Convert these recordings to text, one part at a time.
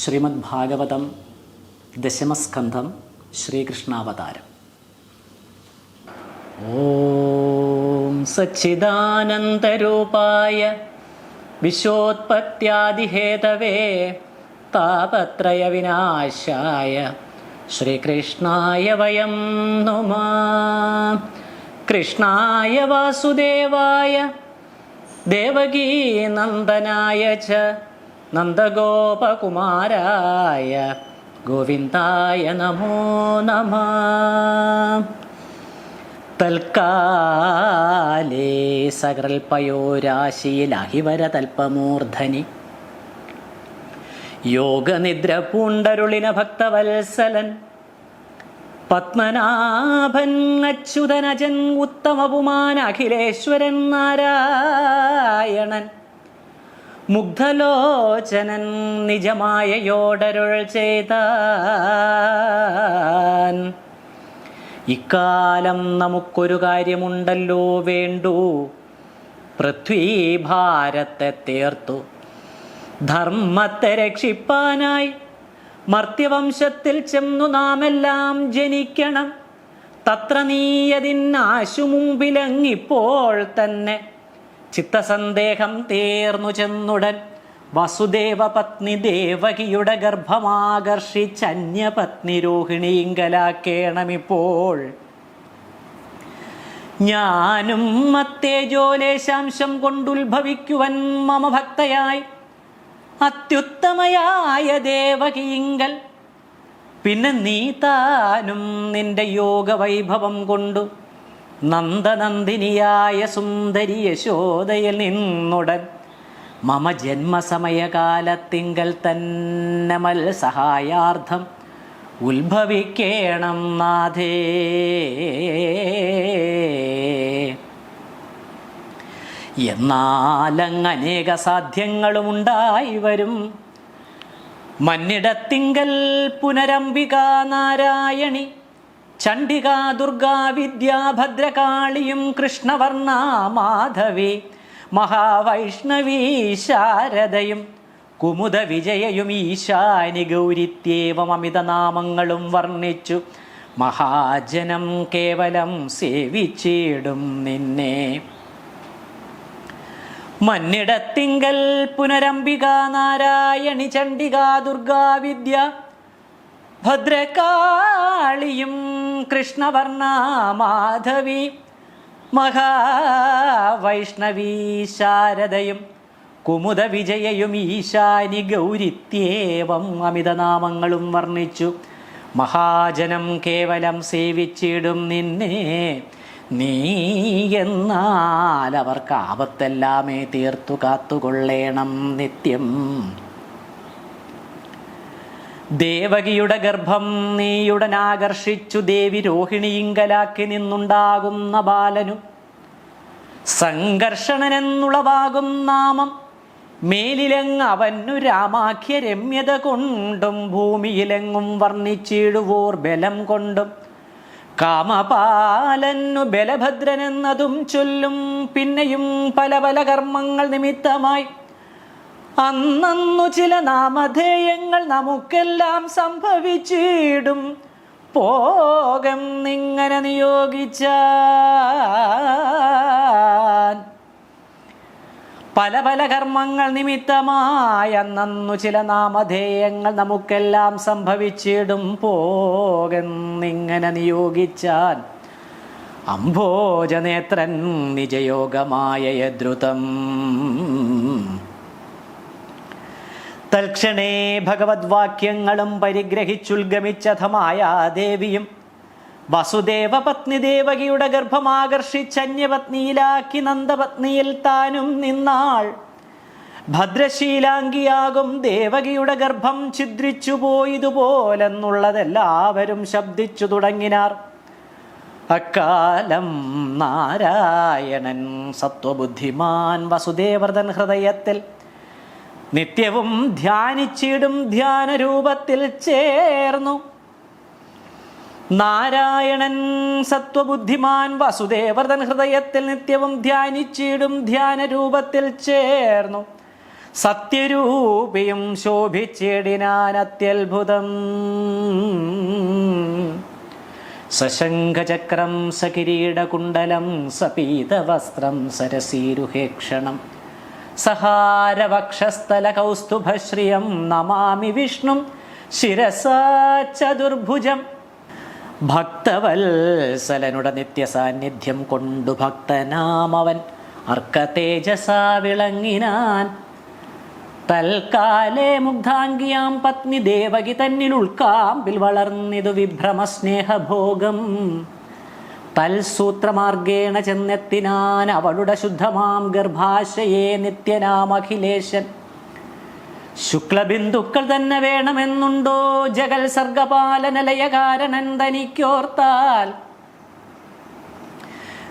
ശ്രീമദ് ഭാഗവതം ദശമസ്കന്ധം ശ്രീകൃഷ്ണാവതാരം. ഓം സച്ചിദാനന്ദരൂപായ വിശ്വോത്പത്യാദിഹേതവേ താപത്രയ വിനാശായ ശ്രീകൃഷ്ണായ വയം നുമാം. കൃഷ്ണായ വാസുദേവായ ദേവകീ നന്ദനായ ച നന്ദഗോപകുമാരായ ഗോവിന്ദായ നമോ നമഃ. തൽക്കാലേ സകൽപയോരാശിയിലഹിവരതൽപമൂർധനി യോഗനിദ്ര പൂണ്ടരുളിന ഭക്തവത്സലൻ പത്മനാഭൻ അച്യുതനജൻ ഉത്തമപുമാൻ അഖിലേശ്വരൻ നാരായണൻ മുഗ്ധലോചനൻ നിജമായ യോടരുൾ ചെയ്താൻ. ഇക്കാലം നമുക്കൊരു കാര്യമുണ്ടല്ലോ വേണ്ടു, പൃഥ്വീഭാരത്തെ തീർത്തു ധർമ്മത്തെ രക്ഷിപ്പാനായി മർത്യവംശത്തിൽ ചെന്നു നാമെല്ലാം ജനിക്കണം. തത്ര നീയതിനാശു മുമ്പിലങ്ങിപ്പോൾ തന്നെ ചിത്തസന്ദേഹം തീർന്നു ചെന്നുടൻ വസുദേവ പത്നി ദേവകിയുടെ ഗർഭമാകർഷിച്ചന്യപത്നി രോഹിണിയിങ്കലാക്കേണമിപ്പോൾ. ഞാനും മത്തേജോലേശാംശം കൊണ്ടുത്ഭവിക്കുവൻ മമ ഭക്തയായി അത്യുത്തമയായ ദേവകിയിങ്കൽ. പിന്നെ നീ താനും നിന്റെ യോഗവൈഭവം കൊണ്ടു നന്ദനന്ദിനിയായ സുന്ദരി യശോദയിൽ നിന്നുടൻ മമ ജന്മസമയകാലത്തിങ്കൽ തന്നെ മത്സഹായാർത്ഥം ഉത്ഭവിക്കേണം നാഥേ. എന്നാലങ്ങനേക സാധ്യങ്ങളുമുണ്ടായി വരും മന്നിടത്തിങ്കൽ പുനരംബിക നാരായണി ചണ്ഡിക ദുർഗാ വിദ്യാ ഭദ്രകാളിയും കൃഷ്ണവർണ മാധവി മഹാവൈഷ്ണവീ ശാരദയും കുമുദ വിജയയും ഈശാനി ഗൗരിത്യേവം അമിതനാമങ്ങളും വർണ്ണിച്ചു മഹാജനം കേവലം സേവിച്ചിടും നിന്നെ. മന്നിടത്തിങ്കൽ പുനരംബിക നാരായണി ചണ്ഡിക ദുർഗാ വിദ്യ ഭദ്രകാളിയും കൃഷ്ണവർണ മാധവി മഹാവൈഷ്ണവീ ശാരദയും കുമുദ വിജയയും ഈശാനി ഗൗരിത്യേവം അമിതനാമങ്ങളും വർണ്ണിച്ചു മഹാജനം കേവലം സേവിച്ചിടും നിന്നെ. നീ എന്നാൽ അവർക്ക് ആപത്തെല്ലാമേ തീർത്തു കാത്തുകൊള്ളേണം നിത്യം. ദേവകിയുടെ ഗർഭം നീയുടനാകർഷിച്ചു ദേവി രോഹിണിയിങ്കലാക്കി നിന്നുണ്ടാകുന്ന ബാലനു സംഘർഷണനെന്നുളവാകും നാമം മേലിലെങ്ങ് അവനു രാമാഖ്യ രമ്യത കൊണ്ടും ഭൂമിയിലെങ്ങും വർണ്ണിച്ചിടുവോർ ബലം കൊണ്ടും കാമപാലനു ബലഭദ്രനെന്നതും ചൊല്ലും. പിന്നെയും പല പല കർമ്മങ്ങൾ നിമിത്തമായി അന്നു ചില നാമധേയങ്ങൾ നമുക്കെല്ലാം സംഭവിച്ചിടും. പോകം നിങ്ങനെ നിയോഗിച്ചാൻ പല പല കർമ്മങ്ങൾ നിമിത്തമായി അന്നു ചില നാമധേയങ്ങൾ നമുക്കെല്ലാം സംഭവിച്ചിടും. പോകം നിങ്ങനെ നിയോഗിച്ചാൻ അംഭോജനേത്രൻ നിജയോഗമായ യദ്രുതം. തൽക്ഷണേ ഭഗവദ്വാക്യങ്ങളും പരിഗ്രഹിച്ചുൽഗമിച്ചഥമായ ദേവിയും വസുദേവ പത്നി ദേവകിയുടെ ഗർഭമാകർഷിച്ചന്യപത്നിയിലാക്കി നന്ദപത്നിയിൽ താനും നിന്നാൾ. ഭദ്രശീലാംഗിയാകും ദേവകിയുടെ ഗർഭം ഛിദ്രിച്ചു പോയതുപോലെന്നുള്ളതെല്ലാവരും ശബ്ദിച്ചു തുടങ്ങിനാർ. അക്കാലം നാരായണൻ സത്വബുദ്ധിമാൻ വസുദേവ്രതൻ ഹൃദയത്തിൽ നിത്യവും ധ്യാനിച്ചിടും ധ്യാനരൂപത്തിൽ ചേർന്നു. നാരായണൻ സത്വബുദ്ധിമാൻ വസുദേവ്രതൻ ഹൃദയത്തിൽ നിത്യവും ധ്യാനിച്ചിടും ധ്യാനരൂപത്തിൽ ചേർന്നു. സത്യരൂപിയും ശോഭിച്ചിടിനാൻ അത്യത്ഭുതം. സശംഖചക്രം സകിരീടകുണ്ടലം സപീതവസ്ത്രം സരസീരുഹേക്ഷണം സഹാരവക്ഷസ്ഥല കൗസ്തുഭശ്രിയം നമാമി വിഷ്ണും ശിരസാ ചതുർഭുജം. ഭക്തവത്സലനുടെ നിത്യസാന്നിധ്യം കൊണ്ടു ഭക്തനാമവൻ അർക്കതേജസാ വിളങ്ങിനാൻ. തൽക്കാലേ മുഗ്ധാംഗിയാം പത്നി ദേവകി തന്നിൽ ഉൾക്കാമ്പിൽ വളർന്നിതു വിഭ്രമസ്നേഹഭോഗം. തൽസൂത്രമാർഗേണ ചെന്നെത്തിനാൻ അവളുടെ ശുദ്ധമാം ഗർഭാശയെ നിത്യനാമഖിലേശൻ. ശുക്ലബിന്ദുക്കൾ തന്നെ വേണമെന്നുണ്ടോ ജഗൽ സർഗപാലനലയകാരണൻ തനിക്കോർത്താൽ.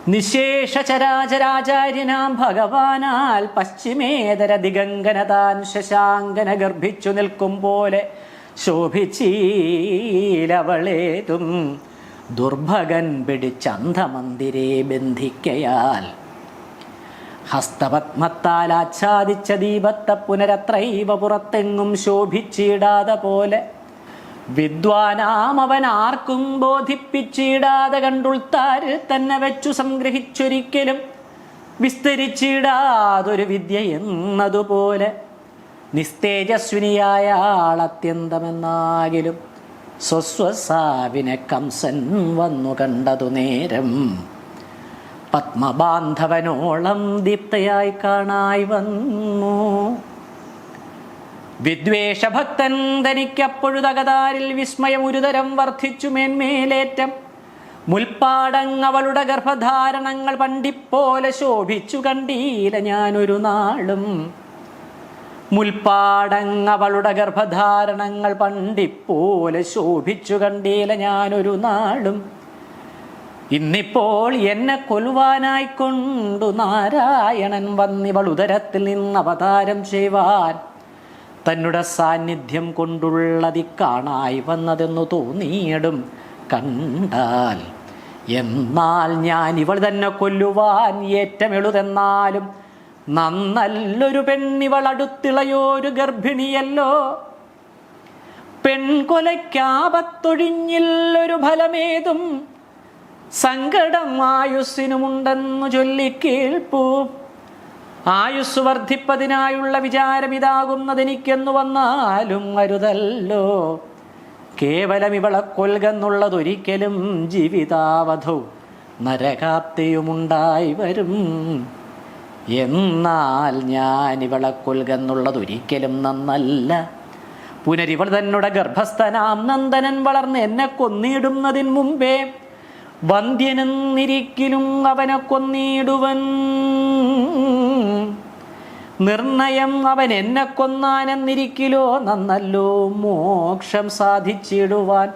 നിശേഷ ചരാചരാചാര്യനാം ഭഗവാനാൽ പശ്ചിമേതര ദിഗംഗനതാൻ ശശാങ്കന ഗർഭിച്ചു നിൽക്കും പോലെ ശോഭിച്ചീലവളേതും ദുർഭകൻ പിടിച്ചന്ധമന്ദിരെ ബന്ധിക്കയാൽ. ഹസ്തപത്മത്താൽ ആച്ഛാദിച്ച ദീപത്തെ പുനരത്രൈവ പുറത്തെങ്ങും ശോഭിച്ചിടാതെ പോലെ വിദ്വാനാം അവൻ ആർക്കും ബോധിപ്പിച്ചിടാതെ കണ്ടുൾത്താരിൽ തന്നെ വെച്ചു സംഗ്രഹിച്ചൊരിക്കലും വിസ്തരിച്ചിടാതൊരു വിദ്യ എന്നതുപോലെ നിസ്തേജസ്വിനിയായ ആളത്യന്തമെന്നാകിലും സ്വസ്വസാവിനെ കംസൻ വന്നു കണ്ടതു നേരം പത്മബാന്ധവനോളം ദീപ്തയായി കാണായി വന്നു. വിദ്വേഷഭക്തൻ തനിക്കപ്പൊഴുതകതാരിൽ വിസ്മയം ഒരുതരം വർദ്ധിച്ചു മേന്മേലേറ്റം. മുൽപ്പാടങ്ങവളുടെ ഗർഭധാരണങ്ങൾ പണ്ടിപ്പോലെ ശോഭിച്ചു കണ്ടീല ഞാനൊരു നാളും. മുൽപ്പാടങ്ങവളുടെ ഗർഭധാരണങ്ങൾ പണ്ടിപ്പോലെ ശോഭിച്ചു കണ്ടീല ഞാനൊരു നാളും. ഇന്നിപ്പോൾ എന്നെ കൊല്ലുവാനായിക്കൊണ്ടു നാരായണൻ വന്നിവൾ ഉദരത്തിൽ നിന്ന് അവതാരം ചെയ്യുവാൻ തന്നുടെ സാന്നിധ്യം കൊണ്ടുള്ളതി കാണായി വന്നതെന്നു തോന്നിയിടും കണ്ടാൽ. എന്നാൽ ഞാൻ ഇവൾ തന്നെ കൊല്ലുവാൻ ഏറ്റമെളുതെന്നാലും നന്നല്ലൊരു പെണ്ണിവൾ അടുത്തിളയോരു ഗർഭിണിയല്ലോ. പെൺകൊലയ്ക്കാപത്തൊഴിഞ്ഞില്ലൊരു ഫലമേതും സങ്കടം ആയുസ്സിനുമുണ്ടെന്നു ചൊല്ലിക്കേൾപ്പൂ. ആയുസ് വർദ്ധിപ്പതിനായുള്ള വിചാരമിതാകുന്നതെനിക്കെന്നു വന്നാലും അരുതല്ലോ. കേവലം ഇവളെ കൊൽകെന്നുള്ളതൊരിക്കലും ജീവിതാവധൗ നരകാപ്തിയുമുണ്ടായി വരും. എന്നാൽ ഞാൻ ഇവളെ കൊൽകെന്നുള്ളതൊരിക്കലും നന്നല്ല. പുനരിവൾ തന്നുടെ ഗർഭസ്ഥനാം നന്ദനൻ വളർന്ന് എന്നെ കൊന്നിടുന്നതിന് മുമ്പേ വന്ധ്യനെന്നിരിക്കലും അവനെ കൊന്നിടുവൻ. നിർണയം അവൻ എന്നെ കൊന്നാനെന്നിരിക്കലോ നന്നല്ലോ മോക്ഷം സാധിച്ചിടുവാൻ.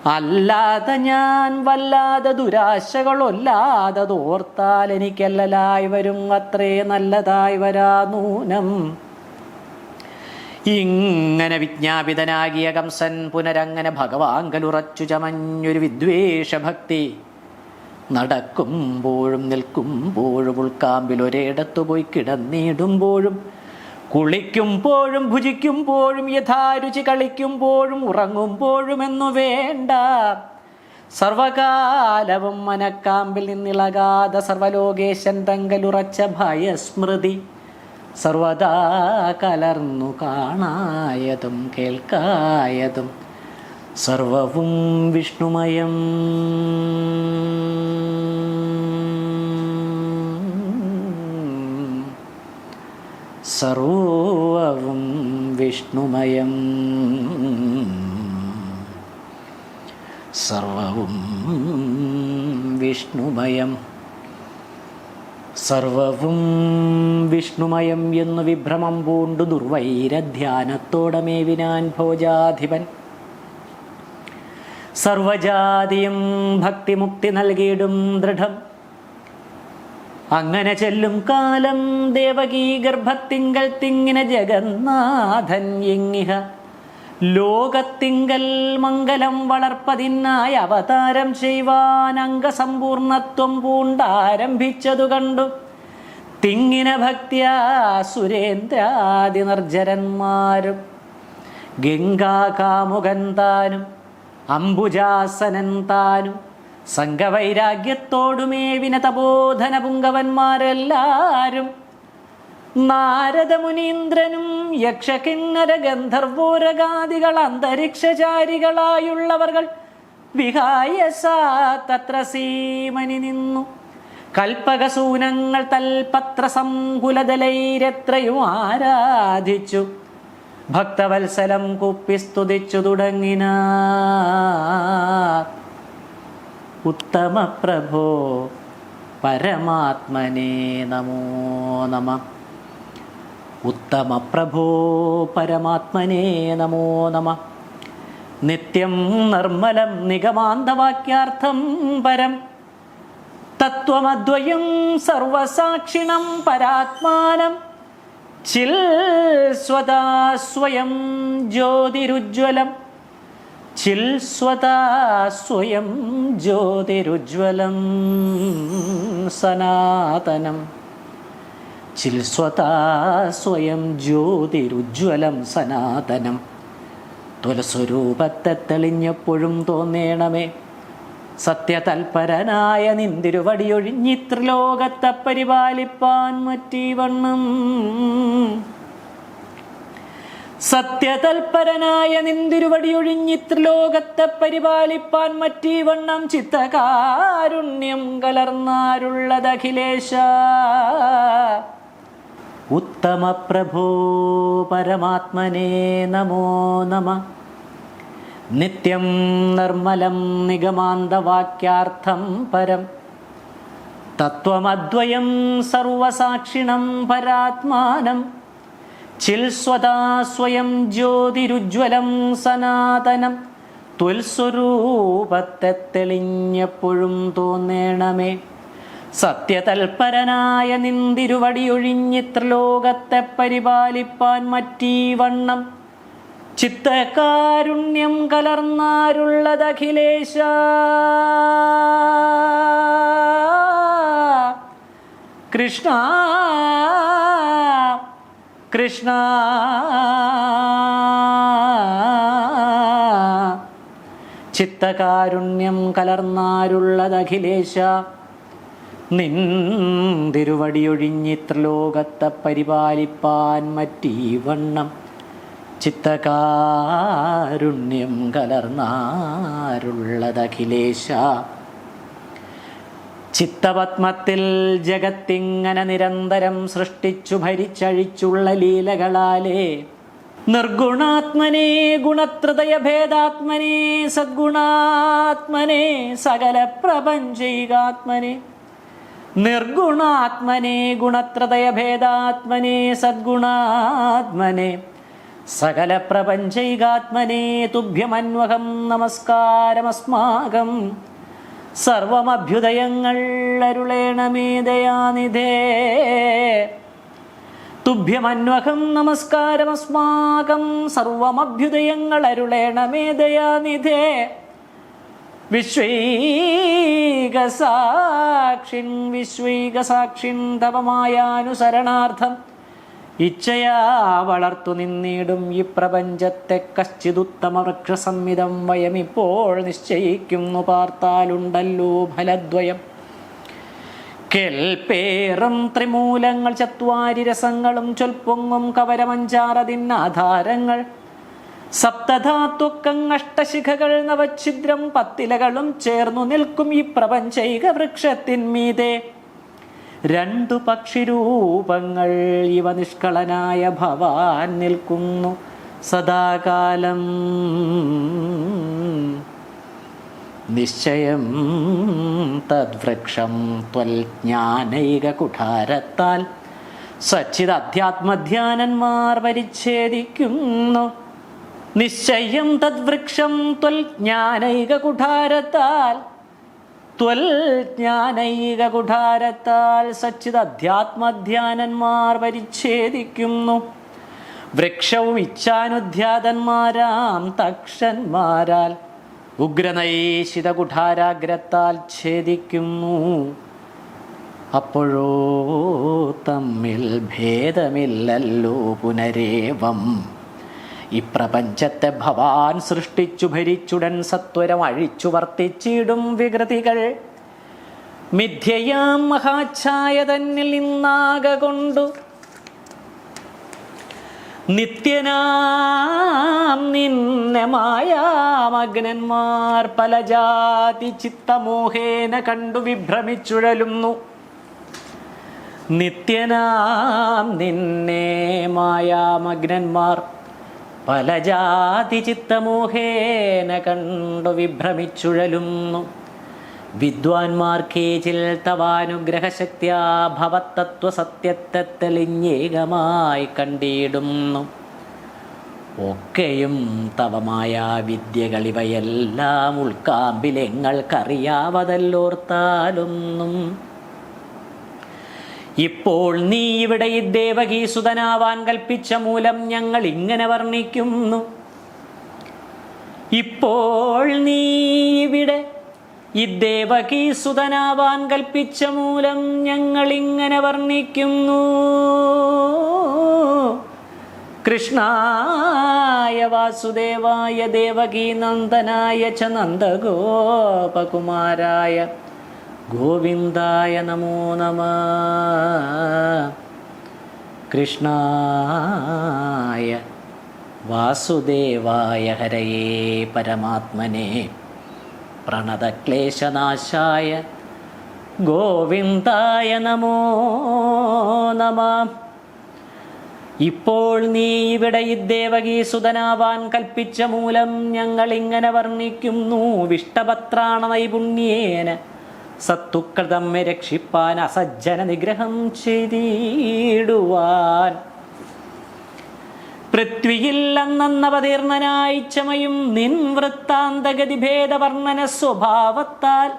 അല്ലാതെ ഞാൻ വല്ലാതെ ദുരാശകളൊല്ലാതെ തോർത്താൽ എനിക്കല്ലലായി വരും അത്രേ നല്ലതായി വരാ നൂനം. ഇങ്ങനെ വിജ്ഞാപിതനാകിയ കംസൻ പുനരങ്ങനെ ഭഗവാങ്കലുറച്ചു ചമഞ്ഞൊരു വിദ്വേഷഭക്തി. നടക്കുമ്പോഴും നിൽക്കുമ്പോഴും ഉൾക്കാമ്പിൽ ഒരിടത്തു പോയി കിടന്നിടുമ്പോഴും കുളിക്കുമ്പോഴും ഭുജിക്കുമ്പോഴും യഥാരുചി കളിക്കുമ്പോഴും ഉറങ്ങുമ്പോഴും എന്നു വേണ്ട സർവകാലവും മനക്കാമ്പിൽ നിന്നിളകാതെ സർവലോകേശൻ തങ്കലുറച്ച ഭയസ്മൃതി സർവദാ കലർന്നു കാണായതും കേൾക്കായതും സർവവും വിഷ്ണുമയം. സർവവും വിഷ്ണുമയം. സർവവും വിഷ്ണുമയം. സർവവും വിഷ്ണുമയം എന്നു വിഭ്രമം പൂണ്ടു ദുർവൈരധ്യാനത്തോടെ മേവിനാൻ ഭോജാധിപൻ. സർവജാതിയും ഭക്തിമുക്തി നൽകിയിടും ദൃഢം. അങ്ങനെ ചെല്ലും കാലം ദേവകീ ഗർഭത്തിങ്കൽ തിങ്ങിന ജഗന്നാഥൻ എങ്ങിഹ ലോകത്തിങ്കൽ മംഗലം വളർപ്പതിനായി അവതാരം ചെയ്യുവാൻ അംഗസമ്പൂർണത്വം പൂണ്ടാരംഭിച്ചതു കണ്ടു തിങ്ങിന ഭക്ത്യാ സുരേന്ദ്രാദി നിർജരന്മാരും ഗംഗാകാമുകൻ താനും അംബുജാസനൻ താനും സംഘവൈരാഗ്യത്തോടുമേവിന തപോധന പുങ്കവന്മാരെല്ലാരും നാരദമുനീന്ദ്രനും യക്ഷകിന്നര ഗന്ധർവോരഗാദികൾ അന്തരിക്ഷചാരികളായുള്ളവർകൾ വിഹായ തത്ര സീമനി നിന്നു കൽപ്പകസൂനങ്ങൾ തൽപത്രസംകുലതലൈരെത്രയും ആരാധിച്ചു ഭക്തവത്സലം കുപ്പിസ്തുതിച്ചു തുടങ്ങിന. ഉത്തമ പ്രഭോ പരമാത്മനേ നമോ നമഃ. ഉത്തമ പ്രഭോ പരമാത്മനേ നമോ നമഃ. നിത്യം നിർമ്മലം നിഗമാന്തവാക്യാർത്ഥം പരം തത്വമദ്വയം സർവസാക്ഷിണം പരാത്മാനം ചിൽ സ്വദാ സ്വയം ജ്യോതിരുജ്വലം ചിൽ സ്വദാ സ്വയം ജ്യോതിരുജ്വലം സനാതനം ചിൽ സ്വദാ സ്വയം ജ്യോതിരുജ്വലം സനാതനം. തുലസ്വരൂപത്തെ തെളിഞ്ഞപ്പോഴും തോന്നേണമേ സത്യതൽപരനായ നിന്തിരുവടിയൊഴിഞ്ഞിത്രിലോകത്തെ പരിപാലിപ്പാൻ മറ്റീവണ്ണം. സത്യതൽപരനായ നിന്തിരുവടിയൊഴിഞ്ഞിത്രിലോകത്തെ പരിപാലിപ്പാൻ മറ്റീവണ്ണം ചിത്തകാരുണ്യം കലർന്നാരുള്ളതഖിലേശ. ഉത്തമ പ്രഭോ പരമാത്മനേ നമോ നമഃ. നിത്യം നിർമ്മലം നിഗമാന്തവാക്യാർത്ഥം പരം തത്വമദ്വയം സർവസാക്ഷിണം പരാത്മാനം ചിൽ സ്വദാ സ്വയം ജ്യോതിരുജ്വലം സനാതനം. ത്വൽസ്വരൂപത്തെ തെളിഞ്ഞപ്പോഴും തോന്നേണമേ സത്യതൽപരനായ നിന്തിരുവടിയൊഴിഞ്ഞിത്രിലോകത്തെ പരിപാലിപ്പാൻ മറ്റീവണ്ണം ചിത്തകാരുണ്യം കലർന്നാരുള്ളതഖിലേശ. കൃഷ്ണ കൃഷ്ണ ചിത്തകാരുണ്യം കലർന്നാരുള്ളതഖിലേശ. നിന്തിരുവടിയൊഴിഞ്ഞിത്രിലോകത്തെ പരിപാലിപ്പാൻ മറ്റീവണ്ണം ചിത്തകാരുണ്യം കലർന്നാരുള്ളതഖിലേശ. ചിത്തപത്മത്തിൽ ജഗത്തിങ്ങനെ നിരന്തരം സൃഷ്ടിച്ചു ഭരിച്ചഴിച്ചുള്ള ലീലകളാലേ നിർഗുണാത്മനേ ഗുണത്രതയഭേദാത്മനേ സദ്ഗുണാത്മനേ സകല പ്രപഞ്ചൈകാത്മനേ. നിർഗുണാത്മനേ ഗുണത്രതയഭേദാത്മനേ സദ്ഗുണാത്മനേ സകല പ്രപഞ്ചൈകാത്മനേ തുഭ്യമന്വഹം നമസ്കാരമസ്മാകം. സർവമഭ്യുദയങ്ങൾ അരുളേണമേ ദയാനിധേ. തുഭ്യമന്വഹം നമസ്കാരമസ്മാകം സർവമഭ്യുദയങ്ങൾ അരുളേണമേ ദയാനിധേ. വിശ്വൈകസാക്ഷിൻ വിശ്വൈകസാക്ഷിൻ തവമായാനുസരണാർത്ഥം ഇച്ഛയാ വളർത്തു നിന്നിടും ഈ പ്രപഞ്ചത്തെ കശ്ചിതുത്തമ വൃക്ഷസംഹിതം വയമിപ്പോൾ നിശ്ചയിക്കുന്നു പാർത്താലുണ്ടല്ലോ ഫലദ്വയം. കേൾപ്പേറും ത്രിമൂലങ്ങൾ ചത്വാരി രസങ്ങളും ചൊൽപ്പൊങ്ങും കവരമഞ്ചാറതിന്നാധാരങ്ങൾ സപ്തധാത്വക്കങ്ങഷ്ടശിഖകൾ നവഛിദ്രം പത്തിലകളും ചേർന്നു നിൽക്കും ഈ പ്രപഞ്ചൈക വൃക്ഷത്തിന്മീതെ രണ്ടു പക്ഷിരൂപങ്ങൾ ഇവ നിഷ്കളനായ ഭവാൻ നിൽക്കുന്നു സദാകാലം. നിശ്ചയം തദ്വൃക്ഷം ത്വൽജ്ഞാനൈക കുഠാരത്താൽ സച്ചിദധ്യാത്മധ്യാനന്മാർ പരിച്ഛേദിക്കുന്നു. നിശ്ചയം തദ്വൃക്ഷം ത്വൽജ്ഞാനൈക കുഠാരത്താൽ ത്വൽജ്ഞാനൈക കുഠാരത്താൽ സച്ചിദധ്യാത്മധ്യാനന്മാർ പരിച്ഛേദിക്കുന്നു. വൃക്ഷവും ഇച്ഛാനുധ്യാതന്മാരാം തക്ഷന്മാരാൽ ഉഗ്രനൈശിത കുഠാരാഗ്രത്താൽ ഛേദിക്കുന്നു. അപ്പോഴോ തമ്മിൽ ഭേദമില്ലല്ലോ പുനരേവം. ഇപ്രപഞ്ചത്തെ ഭവാൻ സൃഷ്ടിച്ചു ഭരിച്ചുടൻ സത്വരം അഴിച്ചു വർത്തിച്ചിടും വികൃതികൾ. മിഥ്യയാം മഹാച്ഛായ തന്നിൽ നിന്നാകെ കൊണ്ടു നിത്യനാം നിന്നെ മായാമഗ്നന്മാർ പല ജാതി ചിത്തമോഹേന കണ്ടു വിഭ്രമിച്ചുഴലുന്നു. നിത്യനാം നിന്നെ മായാമഗ്നന്മാർ പല ജാതി ചിത്തമോഹേന കണ്ടു വിഭ്രമിച്ചുഴലുന്നു. വിദ്വാൻമാർ കേചിൽ തവാനുഗ്രഹശക്തിയാ ഭവത്തത്വസത്യത്തെ തെളിഞ്ഞേകമായി കണ്ടിടുന്നു. ഒക്കെയും തവമായ വിദ്യകളിവയെല്ലാം ഉൾക്കാമ്പിലെങ്ങൾക്കറിയാവതല്ലോർത്താലൊന്നും. ഇപ്പോൾ നീ ഇവിടെ ദേവകീസുതനാവാൻ കൽപ്പിച്ച മൂലം ഞങ്ങൾ ഇങ്ങനെ വർണ്ണിക്കുന്നു. ഇപ്പോൾ നീ ഇവിടെ ദേവകീസുതനാവാൻ കൽപ്പിച്ച മൂലം ഞങ്ങൾ ഇങ്ങനെ വർണ്ണിക്കുന്നു. കൃഷ്ണായ വാസുദേവായ ദേവകീനന്ദനായ ച നന്ദഗോപകുമാരായ ഗോവിന്ദായ നമോ നമഃ. കൃഷ്ണായ വാസുദേവായ ഹരയേ പരമാത്മനേ പ്രണതക്ലേശനാശായ ഗോവിന്ദായ നമോ നമഃ. ഇപ്പോൾ നീ ഇവിടെ ദേവകീസുതനാവാൻ കൽപ്പിച്ച മൂലം ഞങ്ങൾ ഇങ്ങനെ വർണ്ണിക്കുന്നു. വിഷ്ടപത്രാണ നൈപുണ്യേന സത്തുക്കൾ തമ്മെ രക്ഷിപ്പാൻ അസജ്ജന നിഗ്രഹം ചെയ്തിടുവാൻ പൃഥ്വിയിൽ അന്നവതീർണനായി ചമയും നിൻ വൃത്താന്തഗതിഭേദ വർണ്ണന സ്വഭാവത്താൽ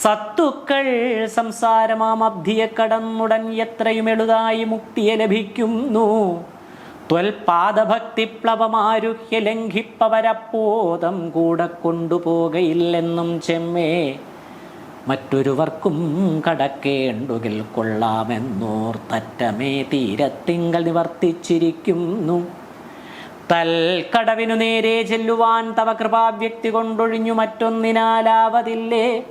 സത്തുക്കൾ സംസാരമാമബ്ധിയെ കടന്നുടൻ എത്രയും എളുതായി മുക്തിയെ ലഭിക്കുന്നു. ത്വൽപാദഭക്തിപ്ലവമാരുഹ്യ ലംഘിപ്പവരപ്പോതം കൂടെ കൊണ്ടുപോകയില്ലെന്നും ചെമ്മേ മറ്റൊരുവർക്കും കടക്കേണ്ടുകിൽ കൊള്ളാമെന്നോർത്തറ്റമേ തീരത്തിങ്കൽ നിവർത്തിച്ചിരിക്കുന്നു. തൽക്കടവിനു നേരെ ചെല്ലുവാൻ തവ കൃപാവ്യക്തി കൊണ്ടൊഴിഞ്ഞു മറ്റൊന്നിനാലാവതില്ലേ.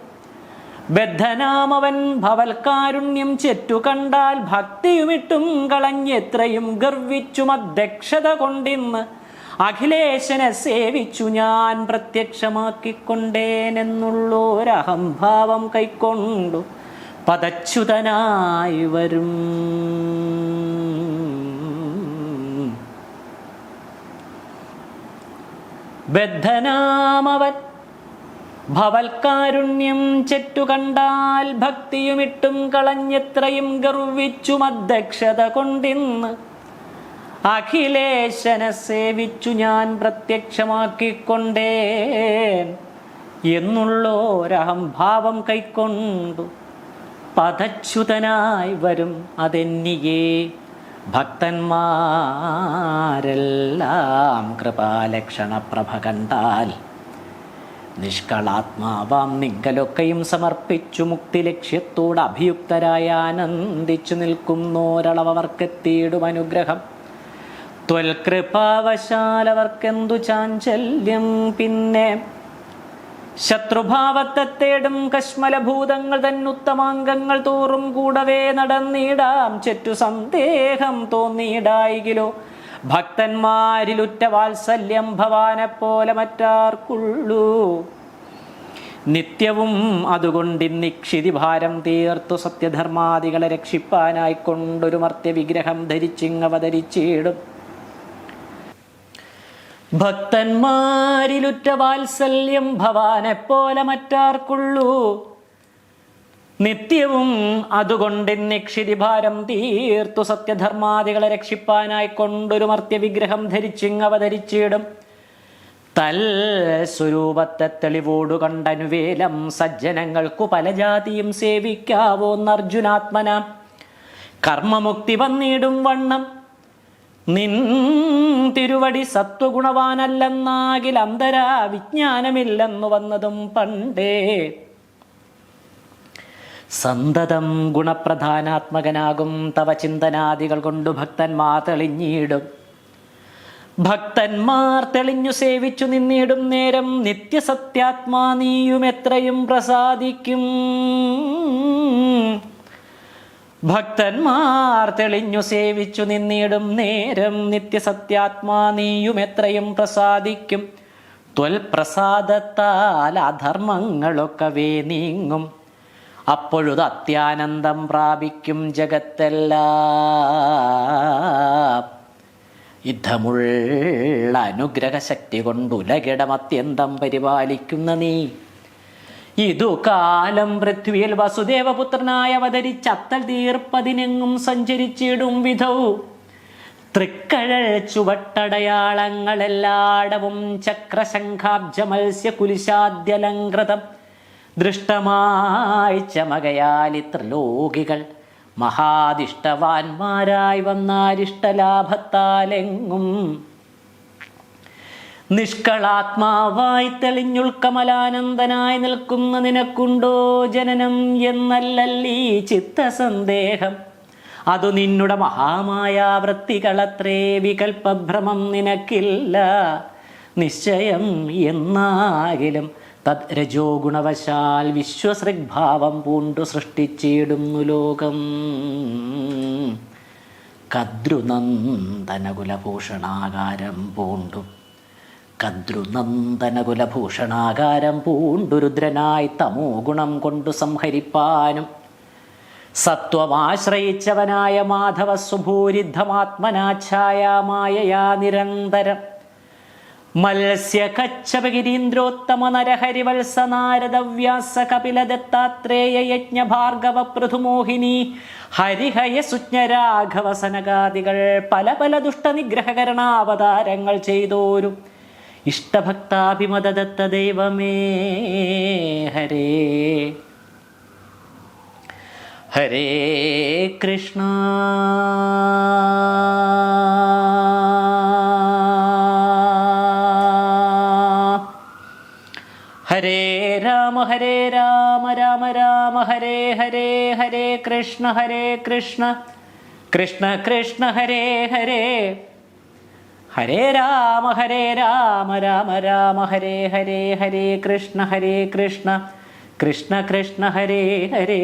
ബദ്ധനാമവൻ ഭവൽക്കാരുണ്യം ചെറ്റു കണ്ടാൽ ഭക്തിയുമിട്ടും കളഞ്ഞെത്രയും ഗർവിച്ചും അധ്യക്ഷത കൊണ്ടിന്ന് അഖിലേശനെ സേവിച്ചു ഞാൻ പ്രത്യക്ഷമാക്കിക്കൊണ്ടേനെന്നുള്ളൊരഹംഭാവം കൈക്കൊണ്ടു പദച്യുതനായി വരും. ബദ്ധനാമവൻ ഭവൽക്കാരുണ്യം ചെറ്റു കണ്ടാൽ ഭക്തിയുമിട്ടും കളഞ്ഞെത്രയും ഗർവിച്ചും അധ്യക്ഷത കൊണ്ടിന്ന് അഖിലേശനെ സേവിച്ചു ഞാൻ പ്രത്യക്ഷമാക്കിക്കൊണ്ടേൻ എന്നുള്ളൊരഹംഭാവം കൈക്കൊണ്ടു പദച്യുതനായി വരും. അതെന്നിയേ ഭക്തന്മാരെല്ലാം കൃപാലക്ഷണപ്രഭ കണ്ടാൽ നിഷ്കളാത്മാവാം നിങ്കലൊക്കെയും സമർപ്പിച്ചു മുക്തി ലക്ഷ്യത്തോട് അഭിയുക്തരായ ആനന്ദിച്ചു നിൽക്കുന്നോരളവർക്കെത്തിയിടും അനുഗ്രഹം. ത്വൽകൃപാവശാലവർക്കെന്തു ചാഞ്ചല്യം പിന്നെ ശത്രുഭാവത്തെ തേടും കശ്മലഭൂതങ്ങൾ തന്നുത്തമാംഗങ്ങൾ തോറും കൂടവേ നടന്നിടാം. ചെറ്റു സന്ദേഹം തോന്നിയിടായികിലോ ഭക്തന്മാരിലുറ്റ വാത്സല്യം ഭവാനെപ്പോലെ മറ്റാർക്കുള്ളൂ. നിത്യവും അതുകൊണ്ടിന്നിക്ഷിതി ഭാരം തീർത്തു സത്യധർമാദികളെ രക്ഷിപ്പാനായിക്കൊണ്ടൊരു മർത്യവിഗ്രഹം ധരിച്ചിങ്ങവതരിച്ചിടും. ഭക്തന്മാരിലുറ്റ വാത്സല്യം ഭവാനെപ്പോലെ മറ്റാർക്കുള്ളൂ. നിത്യവും അതുകൊണ്ടിന്നിക്ഷിതി ഭാരം തീർത്തു സത്യധർമാദികളെ രക്ഷിപ്പാനായിക്കൊണ്ടൊരു മർത്യവിഗ്രഹം ധരിച്ചിങ്ങവതരിച്ചിടും. തൽ സ്വരൂപത്തെ തെളിവോടു കണ്ടനുവേലം സജ്ജനങ്ങൾക്കു പല ജാതിയും സേവിക്കാവോന്നർജുനാത്മന കർമ്മമുക്തി വന്നിടും വണ്ണം നിൻ തിരുവടി സത്വഗുണവാനല്ലെന്നാകിൽ അന്തരാ വിജ്ഞാനമില്ലെന്നു വന്നതും പണ്ടേ. സന്തതം ഗുണപ്രധാനാത്മകനാകും തവ ചിന്തനാദികൾ കൊണ്ടു ഭക്തന്മാർ തെളിഞ്ഞിടും. ഭക്തന്മാർ തെളിഞ്ഞു സേവിച്ചു നിന്നിടും നേരം നിത്യസത്യാത്മാ നീയും എത്രയും പ്രസാദിക്കും. ഭക്തന്മാർ തെളിഞ്ഞു സേവിച്ചു നിന്നിടും നേരം നിത്യസത്യാത്മാ നീയും എത്രയും പ്രസാദിക്കും. ത്വൽപ്രസാദത്താൽ അധർമ്മങ്ങളൊക്കവേ നീങ്ങും. അപ്പോഴത് അത്യാനന്ദം പ്രാപിക്കും ജഗത്തെല്ലാം. യുദ്ധമുള്ള അനുഗ്രഹശക്തി കൊണ്ടുലകിടം അത്യന്തം പരിപാലിക്കുന്ന നീ ഇതു കാലം പൃഥ്വിയിൽ വസുദേവപുത്രനായി അവതരിച്ച് അത്തൽ തീർപ്പതിനെങ്ങും സഞ്ചരിച്ചിടും വിധൗ തൃക്കഴൽ ചുവട്ടടയാളങ്ങളെല്ലാടവും ചക്രശംഖാബ്ജ മത്സ്യ കുലിശാദ്യലങ്കൃതം ദൃഷ്ടമായി ചമകയാലി ത്രിലോകികൾ മഹാദിഷ്ടവാന്മാരായി വന്നാരിഷ്ടലാഭത്താലെങ്ങും നിഷ്കളാത്മാവായി തെളിഞ്ഞുൾക്കമലാനന്ദനായി നിൽക്കുന്ന നിനക്കുണ്ടോ ജനനം എന്നല്ലല്ലീ ചിത്തസന്ദേഹം. അതു നിന്നുടെ മഹാമായാവൃത്തികളത്രേ, വികൽപ്പഭ്രമം നിനക്കില്ല നിശ്ചയം. എന്നാകിലും തദ് രജോ ഗുണവശാൽ വിശ്വസൃഗ്ഭാവം പൂണ്ടു സൃഷ്ടിച്ചിടുന്നു ലോകം. കദ്രുനന്ദനകുലഭൂഷണാകാരം പൂണ്ടു കദ്രുനന്ദനകുലഭൂഷണാകാരം പൂണ്ടു രുദ്രനായി തമോ ഗുണം കൊണ്ടു സംഹരിപ്പാനും സത്വമാശ്രയിച്ചവനായ മാധവ സുഭൂരിദ്ധമാത്മനാച്ഛായാമായയാ നിരന്തരം മത്സ്യകച്ഛപഗിരീന്ദ്രോത്തമ നരഹരിവത്സ നാരദവ്യാസ കപിലദത്താത്രേയ യജ്ഞ ഭാർഗവ പൃഥുമോഹിനി ഹരിഹയ സുജ്ഞരാഘവ സനകാദികൾ പല പല ദുഷ്ടനിഗ്രഹകരണാവതാരങ്ങൾ ചെയ്തോരു ഇഷ്ടഭക്താഭിമദത്ത ദൈവമേ ഹരേ. ഹരേ കൃഷ്ണ ഹരേ രാമ ഹരേ രാമ രാമ രാമ ഹരേ ഹരേ. ഹരേ കൃഷ്ണ കൃഷ്ണ കൃഷ്ണ ഹരേ ഹരേ. ഹരേ രാമ രാമ രാമ ഹരേ ഹരേ. ഹരേ കൃഷ്ണ കൃഷ്ണ കൃഷ്ണ ഹരേ ഹരേ.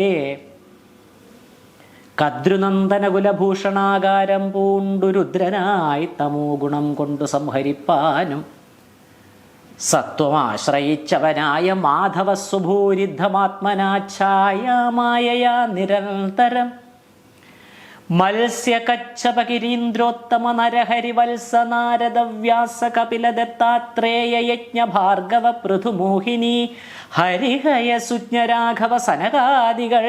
കദ്രുനന്ദനകുലഭൂഷണാകാരം പൂണ്ടു രുദ്രനായി തമോ ഗുണം കൊണ്ടു സംഹരിപ്പാനും സത്വമാശ്രയിച്ചവനായ മാധവ സുഭൂരിദ്ധമാത്മനാച്ഛായാമായയാ നിരന്തരം മത്സ്യകച്ഛപഗിരീന്ദ്രോത്തമ നരഹരിവത്സ നാരദവ്യാസ കപിലദത്താത്രേയ യജ്ഞ ഭാർഗവ പൃഥുമോഹിനി ഹരിഹയ സുജ്ഞരാഘവ സനകാദികൾ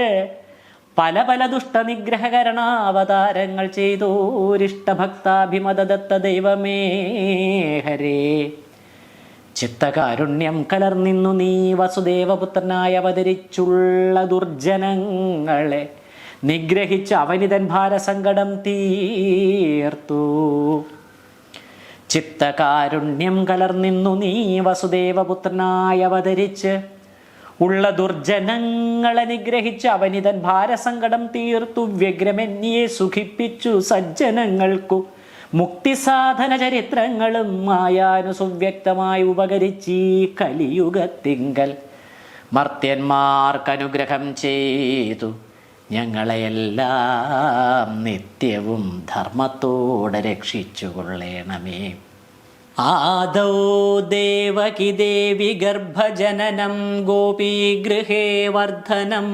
പല പല ദുഷ്ടനിഗ്രഹകരണാവതാരങ്ങൾ ചെയ്തോരിഷ്ടഭക്താഭിമദത്ത ദൈവമേ ഹരേ. ചിത്തകാരുണ്യം കലർന്നിന്നു നീ വസുദേവപുത്രനായി അവതരിച്ചുള്ള ദുർജനങ്ങളെ നിഗ്രഹിച്ച് അവനിതൻ ഭാരസങ്കടം തീർത്തു. ചിത്തകാരുണ്യം കലർന്നിന്നു നീ വസുദേവപുത്രനായി അവതരിച്ച് ഉള്ള ദുർജനങ്ങളെ നിഗ്രഹിച്ച് അവനിതൻ ഭാരസങ്കടം തീർത്തു. വ്യഗ്രമെന്നിയെ സുഖിപ്പിച്ചു സജ്ജനങ്ങൾക്കു മുക്തിസാധന ചരിത്രങ്ങളും മായാനു സുവ്യക്തമായി ഉപകരിച്ചീ കലിയുഗത്തിങ്കൽ മർത്യന്മാർക്കനുഗ്രഹം ചെയ്തു ഞങ്ങളെയെല്ലാം നിത്യവും ധർമ്മത്തോടെ രക്ഷിച്ചുകൊള്ളേണമേ. ആദൗ ദേവകി ദേവി ഗർഭജനനം ഗോപീഗൃഹേ വർദ്ധനം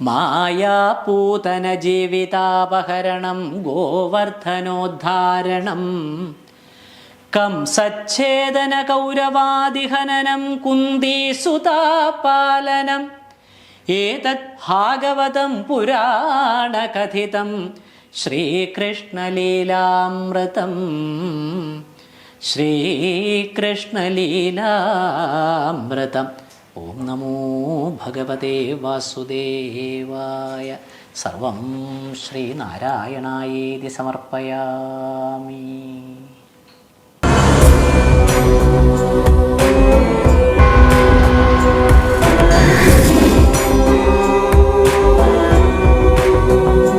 മായാപൂതന ജീവിതാപഹരണം ഗോവർദ്ധനോദ്ധാരണം കംസച്ഛേദന കൗരവാദിഹനനം കുന്തീസുതാപാലനം ഏതത് ഭാഗവതം പുരാണകഥിതം ശ്രീകൃഷ്ണലീലാമൃതം ശ്രീകൃഷ്ണലീലാമൃതം. ഓം നമോ ഭഗവതേ വാസുദേവായ. സർവം ശ്രീനാരായണായേതി സമർപ്പയാമി.